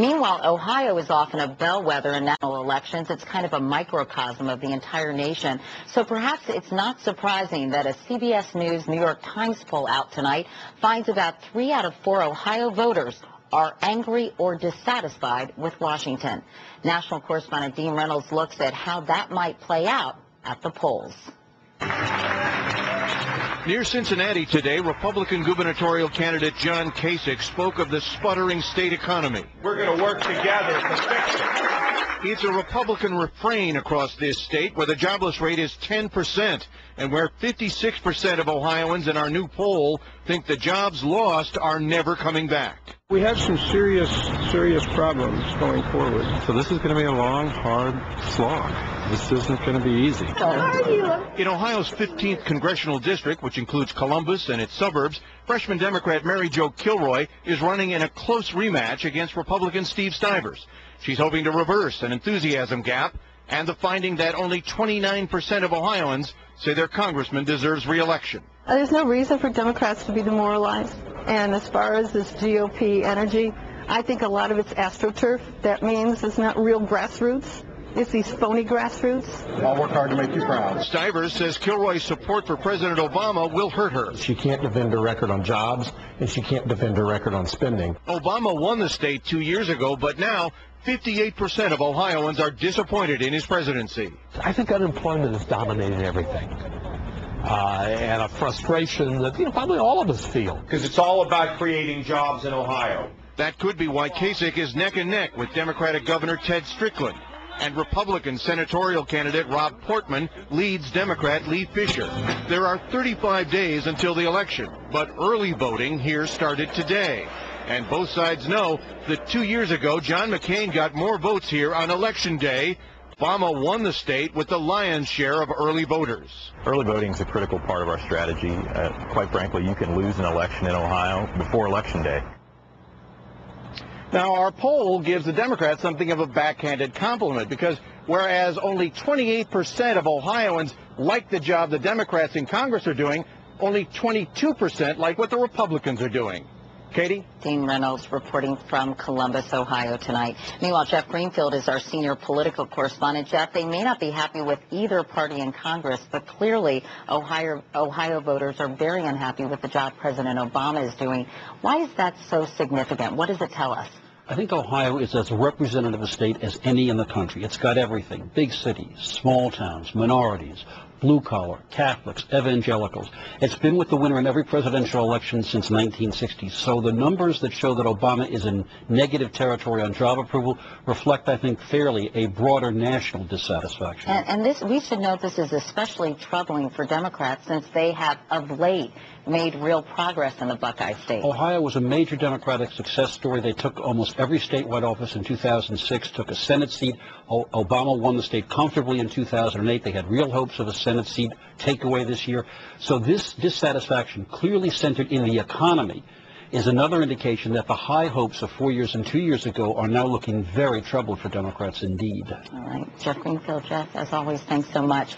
Meanwhile, Ohio is often a bellwether in national elections. It's kind of a microcosm of the entire nation. So perhaps it's not surprising that a CBS News New York Times poll out tonight finds about 3 out of 4 Ohio voters are angry or dissatisfied with Washington. National correspondent Dean Reynolds looks at how that might play out at the polls. Near Cincinnati today, Republican gubernatorial candidate John Kasich spoke of the sputtering state economy. We're going to work together to fix it. It's a Republican refrain across this state where the jobless rate is 10% and where 56% of Ohioans in our new poll think the jobs lost are never coming back. We have some serious problems going forward. So this is going to be a long, hard slog. This isn't going to be easy. In Ohio's 15th congressional district, which includes Columbus and its suburbs, freshman Democrat Mary Jo Kilroy is running in a close rematch against Republican Steve Stivers. She's hoping to reverse an enthusiasm gap and the finding that only 29% of Ohioans say their congressman deserves re-election. There's no reason for Democrats to be demoralized. And as far as this GOP energy, I think a lot of it's AstroTurf. That means it's not real grassroots. It's these phony grassroots. I'll work hard to make you proud. Stivers says Kilroy's support for President Obama will hurt her. She can't defend her record on jobs, and she can't defend her record on spending. Obama won the state 2 years ago, but now 58% of Ohioans are disappointed in his presidency. I think unemployment is dominating everything. And a frustration that probably all of us feel. Because it's all about creating jobs in Ohio. That could be why Kasich is neck and neck with Democratic Governor Ted Strickland. And Republican senatorial candidate Rob Portman leads Democrat Lee Fisher. There are 35 days until the election, but early voting here started today. And both sides know that 2 years ago, John McCain got more votes here on Election Day. Obama won the state with the lion's share of early voters. Early voting is a critical part of our strategy. Quite frankly, you can lose an election in Ohio before Election Day. Now, our poll gives the Democrats something of a backhanded compliment because whereas only 28% of Ohioans like the job the Democrats in Congress are doing, only 22% like what the Republicans are doing. Katie? Dean Reynolds reporting from Columbus, Ohio tonight. Meanwhile, Jeff Greenfield is our senior political correspondent. Jeff, they may not be happy with either party in Congress, but clearly Ohio voters are very unhappy with the job President Obama is doing. Why is that so significant? What does it tell us? I think Ohio is as representative a state as any in the country. It's got everything: big cities, small towns, minorities, blue-collar, Catholics, evangelicals. It's been with the winner in every presidential election since 1960. So the numbers that show that Obama is in negative territory on job approval reflect, I think, fairly a broader national dissatisfaction. And this, we should note this is especially troubling for Democrats since they have of late made real progress in the Buckeye State. Ohio was a major Democratic success story. They took almost every statewide office in 2006, took a Senate seat. Obama won the state comfortably in 2008. They had real hopes of a Senate seat takeaway this year. So this dissatisfaction, clearly centered in the economy, is another indication that the high hopes of 4 years and 2 years ago are now looking very troubled for Democrats indeed. All right. Jeff Greenfield, Jeff, as always, thanks so much.